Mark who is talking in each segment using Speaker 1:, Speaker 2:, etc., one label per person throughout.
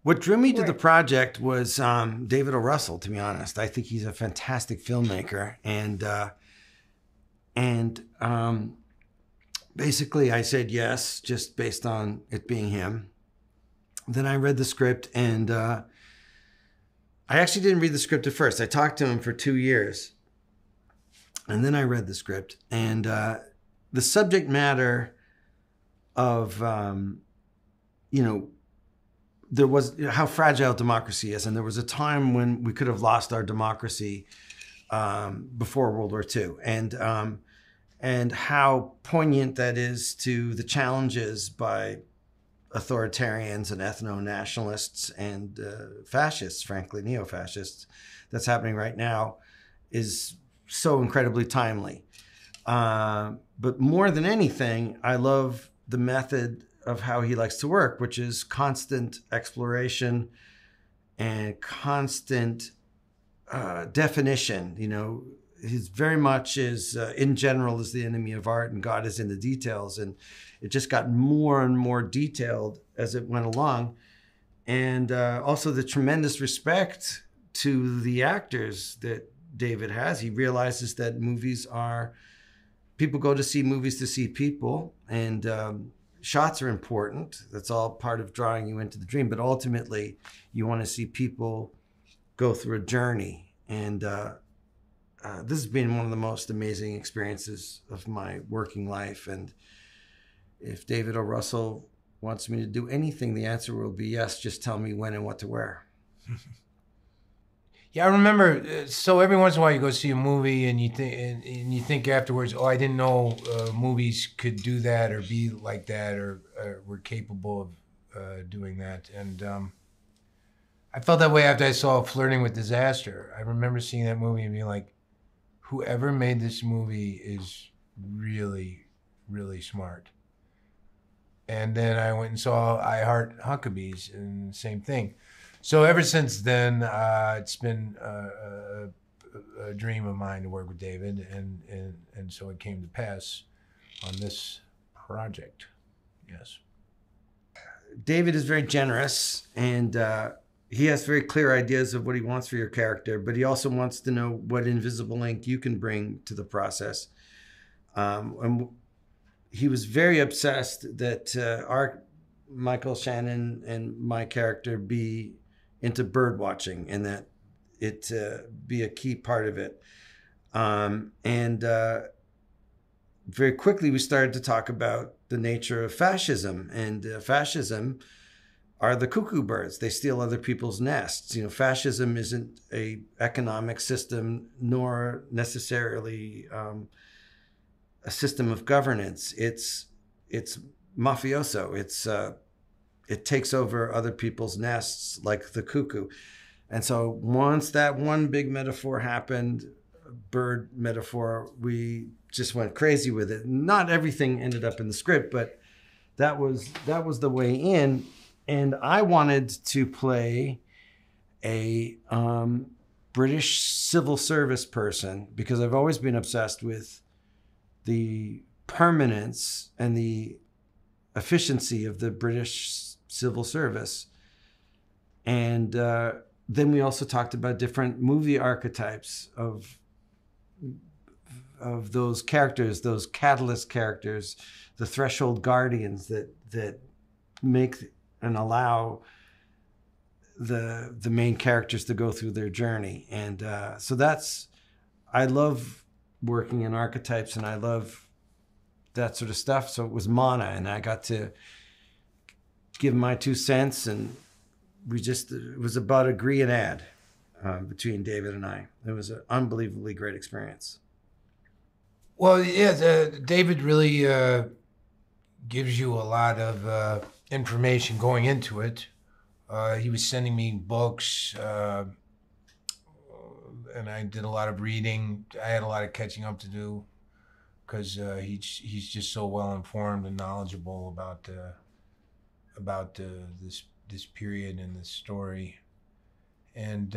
Speaker 1: What drew me to the project was David O. Russell, to be honest. I think he's a fantastic filmmaker. And basically I said yes, just based on it being him. Then I read the script, and I actually didn't read the script at first. I talked to him for 2 years. And then I read the script. And the subject matter of, there was how fragile democracy is. And there was a time when we could have lost our democracy before World War II. And how poignant that is to the challenges by authoritarians and ethno-nationalists and fascists, frankly, neo-fascists, that's happening right now is so incredibly timely. But more than anything, I love the method of how he likes to work, which is constant exploration and constant definition. He's very much in general is the enemy of art and God is in the details. And it just got more and more detailed as it went along. And also the tremendous respect to the actors that David has. He realizes that people go to see movies to see people, and shots are important. That's all part of drawing you into the dream. But ultimately, you want to see people go through a journey. And this has been one of the most amazing experiences of my working life. And if David O. Russell wants me to do anything, the answer will be yes. Just tell me when and what to wear.
Speaker 2: Yeah, I remember. So every once in a while, you go see a movie, and you think afterwards, "Oh, I didn't know movies could do that, or be like that, or were capable of doing that." And I felt that way after I saw Flirting with Disaster. I remember seeing that movie and being like, "Whoever made this movie is really, really smart." And then I went and saw I Heart Huckabees, and same thing. So ever since then, it's been a dream of mine to work with David, and so it came to pass on this project. Yes.
Speaker 1: David is very generous, and he has very clear ideas of what he wants for your character, but he also wants to know what invisible ink you can bring to the process. And he was very obsessed that Michael, Shannon, and my character be into bird watching, and that it be a key part of it. And very quickly we started to talk about the nature of fascism, and fascism are the cuckoo birds. They steal other people's nests. Fascism isn't a economic system, nor necessarily a system of governance. It's mafioso. It takes over other people's nests like the cuckoo. And so once that one big metaphor happened, bird metaphor, we just went crazy with it. Not everything ended up in the script, but that was the way in. And I wanted to play a British civil service person because I've always been obsessed with the permanence and the efficiency of the British civil service. And then we also talked about different movie archetypes of those characters, those catalyst characters, the threshold guardians that make and allow the main characters to go through their journey. And so I love working in archetypes, and I love that sort of stuff. So it was Mana, and I got to give my 2 cents, and it was about agree and add between David and I. It was an unbelievably great experience.
Speaker 2: Well, yeah, David really gives you a lot of information going into it. He was sending me books, and I did a lot of reading. I had a lot of catching up to do because he's just so well informed and knowledgeable about this period and this story. And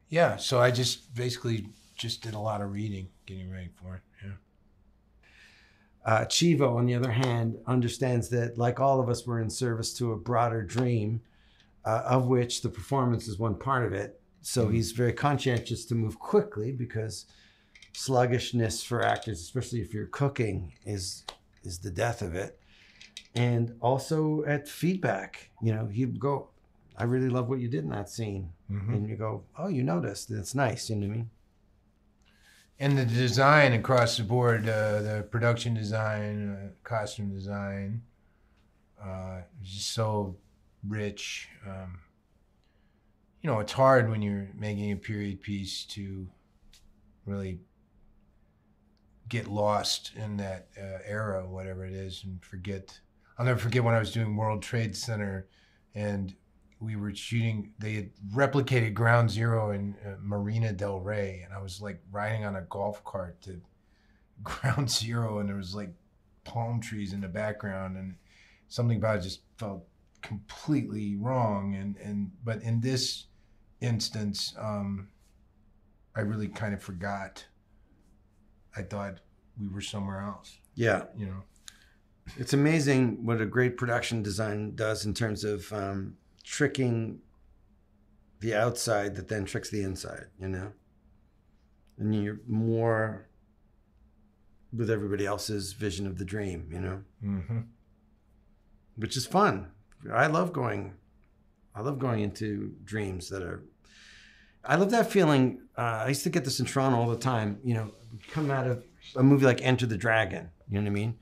Speaker 2: yeah, so I just basically did a lot of reading, getting ready for it. Yeah.
Speaker 1: Chivo, on the other hand, understands that, like all of us, we're in service to a broader dream, of which the performance is one part of it. So he's very conscientious to move quickly, because sluggishness for actors, especially if you're cooking, is the death of it. And also at feedback, he'd go, I really love what you did in that scene. And you go, oh, you noticed. It's nice. You know what I mean?
Speaker 2: And the design across the board, the production design, costume design, just so rich. It's hard when you're making a period piece to really get lost in that era, whatever it is, and forget. I'll never forget when I was doing World Trade Center, and we were shooting. They had replicated Ground Zero in Marina del Rey, and I was like riding on a golf cart to Ground Zero, and there was like palm trees in the background, and something about it just felt completely wrong. But in this instance, I really kind of forgot. I thought we were somewhere else.
Speaker 1: Yeah. It's amazing what a great production design does in terms of tricking the outside that then tricks the inside, and you're more with everybody else's vision of the dream, which is fun. I love going into dreams that are, I love that feeling. I used to get this in Toronto all the time, come out of a movie like Enter the Dragon, you know what I mean?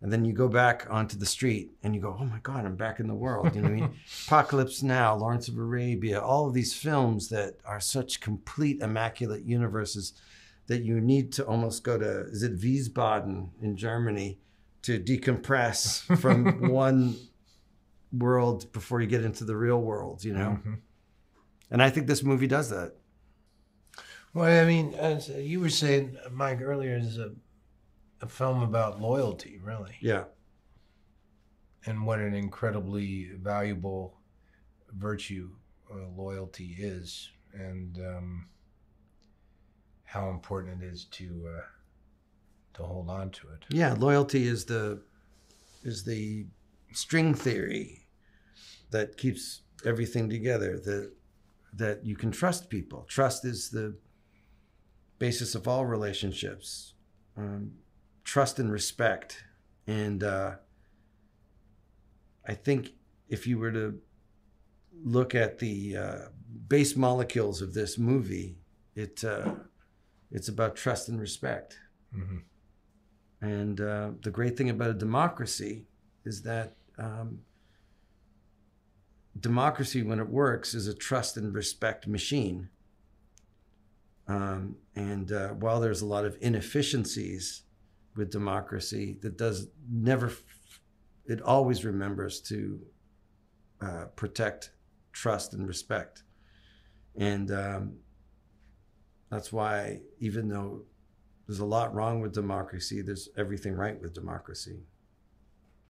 Speaker 1: And then you go back onto the street and you go, oh my God, I'm back in the world. You know what I mean? Apocalypse Now, Lawrence of Arabia, all of these films that are such complete, immaculate universes that you need to almost go to, is it Wiesbaden in Germany, to decompress from one world before you get into the real world, And I think this movie does that.
Speaker 2: Well, I mean, as you were saying, Mike, earlier, is a film about loyalty, really.
Speaker 1: Yeah.
Speaker 2: And what an incredibly valuable virtue loyalty is, and how important it is to hold on to it.
Speaker 1: Yeah, loyalty is the string theory that keeps everything together, that you can trust people. Trust is the basis of all relationships. Trust and respect. And I think if you were to look at the base molecules of this movie, it's about trust and respect. And the great thing about a democracy is that democracy, when it works, is a trust and respect machine. And while there's a lot of inefficiencies with democracy, it always remembers to protect trust and respect. And that's why, even though there's a lot wrong with democracy, there's everything right with democracy.